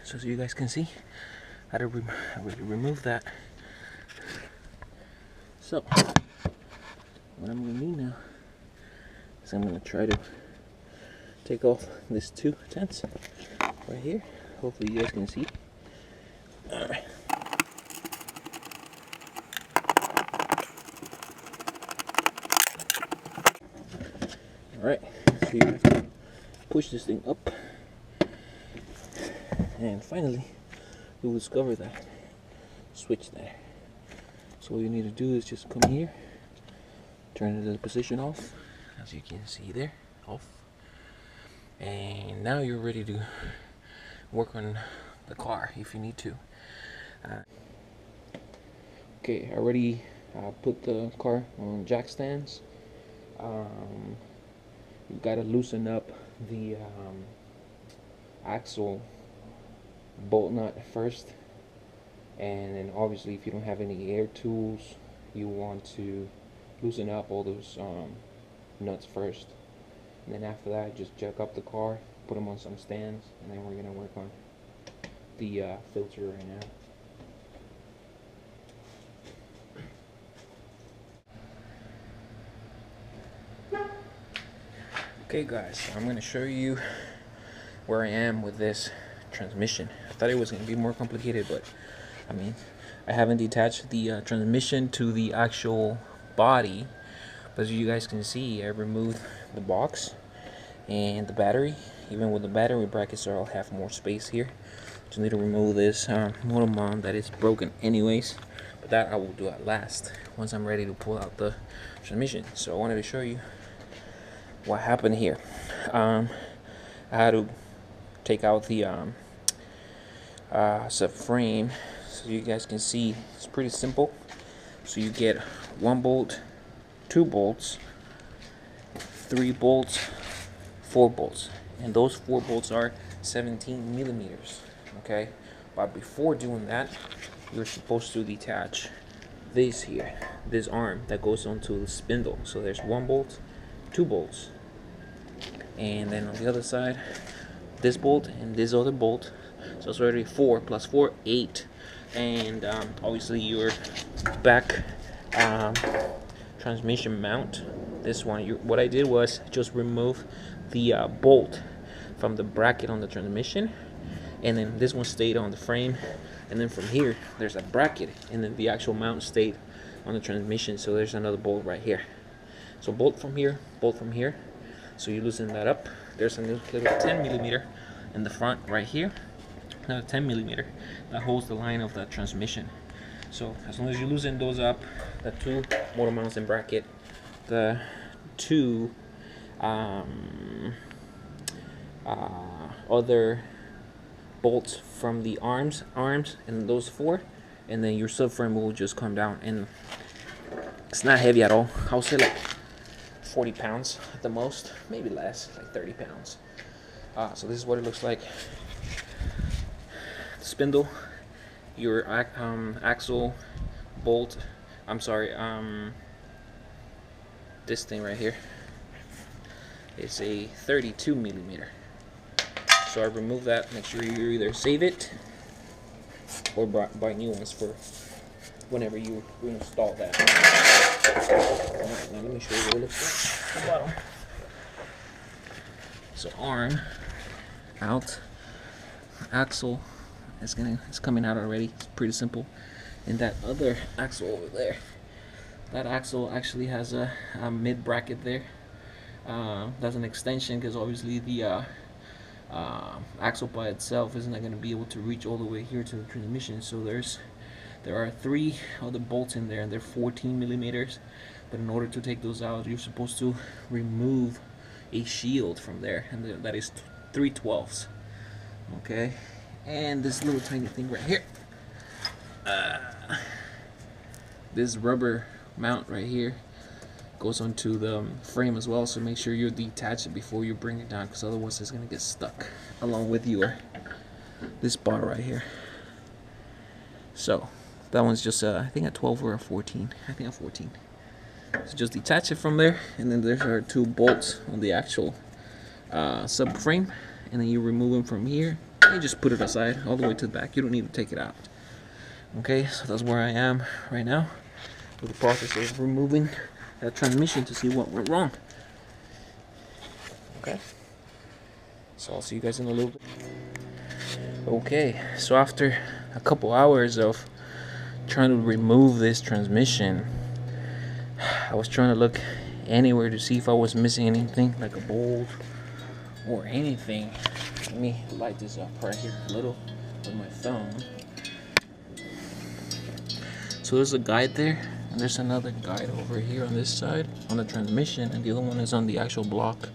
so you guys can see how to remove that. So what I'm gonna do now is I'm gonna try to take off these two tents right here. Hopefully you guys can see. Alright. Alright, so you have to push this thing up, and finally you'll discover that switch there. So all you need to do is just come here, turn the position off, as you can see there, off, and now you're ready to work on the car if you need to. Okay, I already put the car on jack stands. You gotta loosen up the axle bolt nut first, and then obviously if you don't have any air tools, you want to loosen up all those nuts first, and then after that just jack up the car, put them on some stands, and then we're gonna work on the filter right now. Okay guys, I'm going to show you where I am with this transmission. I thought it was going to be more complicated, but I mean, I haven't detached the transmission to the actual body, but as you guys can see, I removed the box and the battery. Even with the battery brackets, I'll have more space here. Just need to remove this motor mount that is broken anyways, but that I will do at last once I'm ready to pull out the transmission. So I wanted to show you what happened here. I had to take out the subframe, so you guys can see it's pretty simple. So you get 1 bolt, 2 bolts, 3 bolts, 4 bolts, and those 4 bolts are 17 millimeters. Okay, but before doing that, you're supposed to detach this here, this arm that goes onto the spindle. So there's 1 bolt, 2 bolts, and then on the other side, this bolt and this other bolt. So it's already 4 plus 4, 8. And obviously your back transmission mount, this one, what I did was just remove the bolt from the bracket on the transmission, and then this one stayed on the frame, and then from here there's a bracket, and then the actual mount stayed on the transmission. So there's another bolt right here. So bolt from here, bolt from here. So you loosen that up. There's a little 10 millimeter in the front right here, another 10 millimeter that holds the line of the transmission. So as long as you loosen those up, the 2 motor mounts and bracket, the 2 other bolts from the arms, and those 4, and then your subframe will just come down. And it's not heavy at all. I'll say like 40 pounds at the most, maybe less, like 30 pounds. So this is what it looks like. The spindle, your axle bolt, this thing right here is a 32 millimeter. So I remove that. Make sure you either save it or buy new ones for whenever you reinstall that. Alright, now let me show you what it looks like at the bottom. So arm out, axle is coming out already. It's pretty simple. And that other axle over there, that axle actually has a mid bracket there. That's an extension, because obviously the axle by itself isn't going to be able to reach all the way here to the transmission. So there are 3 other bolts in there, and they're 14 millimeters. But in order to take those out, you're supposed to remove a shield from there, and that is 3/12. Okay, and this little tiny thing right here, this rubber mount right here goes onto the frame as well. So make sure you detach it before you bring it down, because otherwise it's gonna get stuck along with this bar right here. So that one's just I think a 12 or a 14. I think a 14. So just detach it from there, and then there are 2 bolts on the actual subframe, and then you remove them from here, you just put it aside all the way to the back. You don't need to take it out. Okay, so that's where I am right now with the process of removing that transmission to see what went wrong. Okay, so I'll see you guys in a little bit. Okay, so after a couple hours of trying to remove this transmission, I was trying to look anywhere to see if I was missing anything, like a bolt or anything. Let me light this up right here a little with my phone. So there's a guide there, and there's another guide over here on this side on the transmission, and the other one is on the actual block.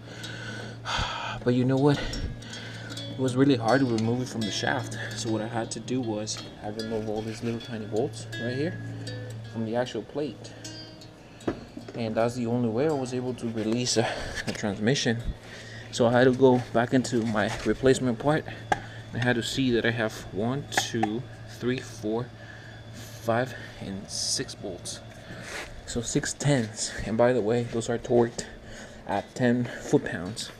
But you know what? It was really hard to remove it from the shaft. So what I had to do was I removed all these little tiny bolts right here from the actual plate. And that's the only way I was able to release a transmission. So I had to go back into my replacement part. I had to see that I have 1, 2, 3, 4, 5, and 6 bolts. So 6 10s. And by the way, those are torqued at 10 foot-pounds.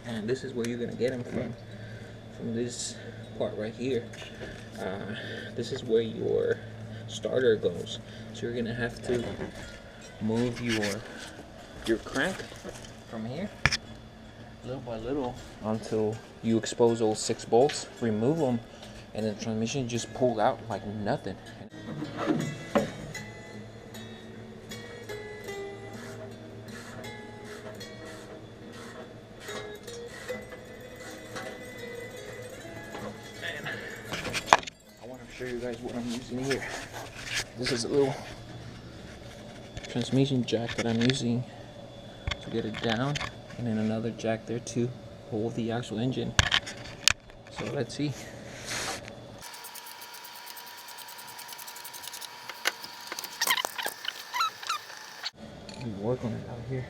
And this is where you're gonna get them from this part right here. This is where your starter goes. So you're gonna have to move your crank from here little by little until you expose those 6 bolts, remove them, and the transmission just pulled out like nothing. Show you guys what I'm using here. This is a little transmission jack that I'm using to get it down, and then another jack there to hold the actual engine. So let's see. Let me work on it out here.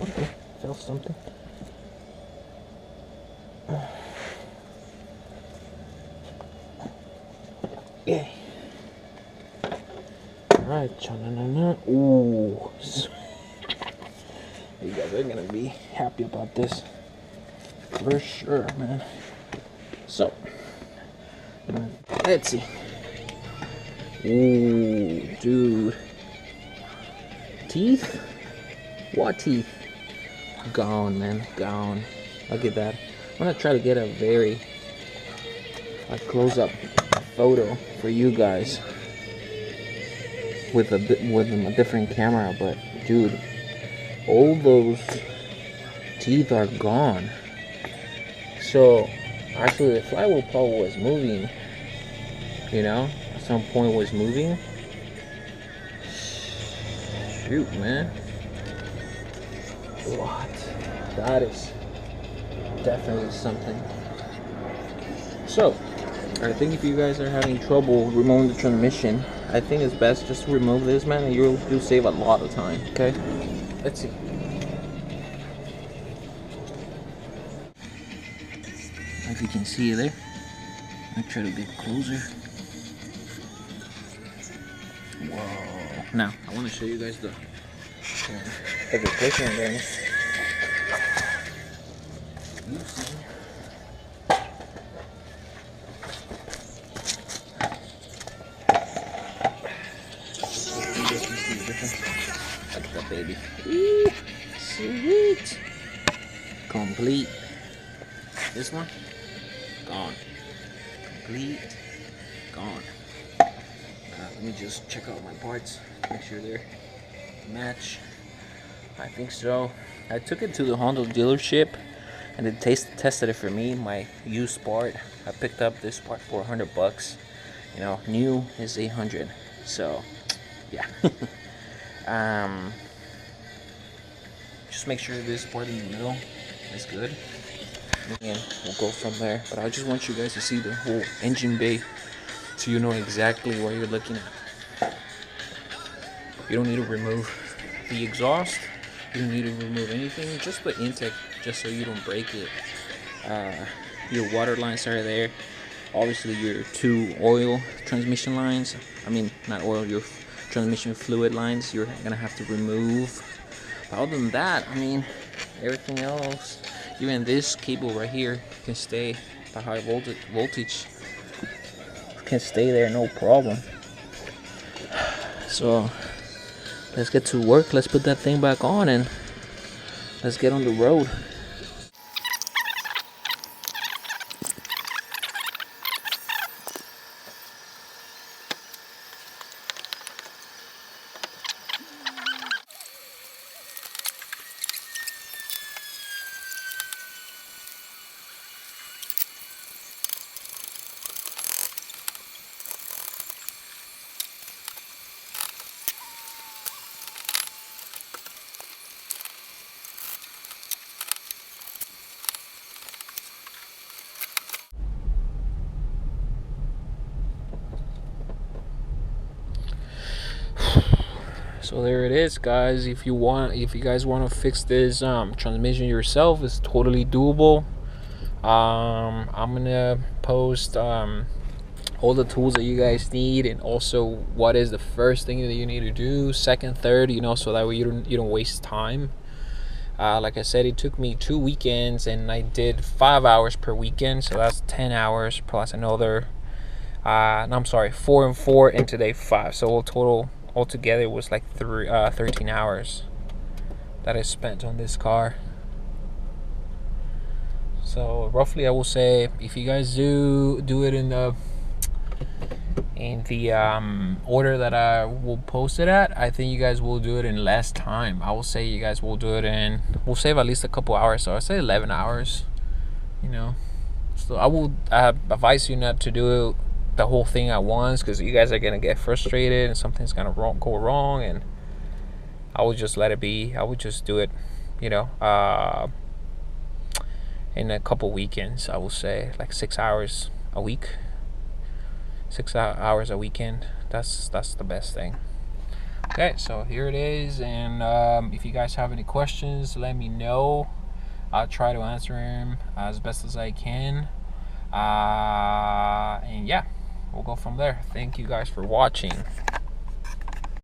Okay, felt something. Yeah. Alright, cha-na-na-na. Ooh. You guys are gonna be happy about this. For sure, man. So, let's see. Ooh, dude. Teeth? What teeth? Gone, man, gone. Look at that. I'm gonna try to get a very close-up photo for you guys with a different camera, but dude, all those teeth are gone. So actually, the flywheel probably was moving. You know, at some point was moving. Shoot, man. What? That is definitely something. So, I think if you guys are having trouble removing the transmission, I think it's best just to remove this, man, and you'll save a lot of time, okay? Let's see. If you can see there, I'll try to get closer. Whoa. Now, I want to show you guys the replacement bearings. Look at that baby. Ooh, sweet. Complete. This one, gone. Complete, gone. Let me just check out my parts, make sure they're match. I think so. I took it to the Honda dealership and they tested it for me, my used part. I picked up this part for $100. You know, new is 800. So, yeah. Just make sure this part in the middle is good, and we'll go from there. But I just want you guys to see the whole engine bay so you know exactly what you're looking at. You don't need to remove the exhaust, you don't need to remove anything, just the intake, just so you don't break it. Your water lines are there, obviously your 2 oil transmission lines, I mean not oil, your transmission fluid lines you're gonna have to remove. But other than that, I mean, everything else, even this cable right here can stay, the high voltage can stay there, no problem. So let's get to work. Let's put that thing back on and let's get on the road. So there it is, guys. If you guys want to fix this transmission yourself, it's totally doable. I'm gonna post all the tools that you guys need, and also what is the first thing that you need to do, second, third, so that way you don't waste time. Like I said, it took me 2 weekends, and I did 5 hours per weekend, so that's 10 hours plus another. No, I'm sorry, 4 and 4, and today 5. So altogether it was like 13 hours that I spent on this car. So roughly, I will say, if you guys do it in the order that I will post it at, I think you guys will do it in less time. I will say you guys will do it in, we'll save at least a couple hours, so I say 11 hours. So I will advise you not to do the whole thing at once, because you guys are gonna get frustrated and something's gonna go wrong, and I would just let it be. I would just do it, in a couple weekends. I will say like 6 hours a week, 6 hours a weekend. That's the best thing. Okay, so here it is, and if you guys have any questions, let me know. I'll try to answer them as best as I can, and yeah, we'll go from there. Thank you guys for watching.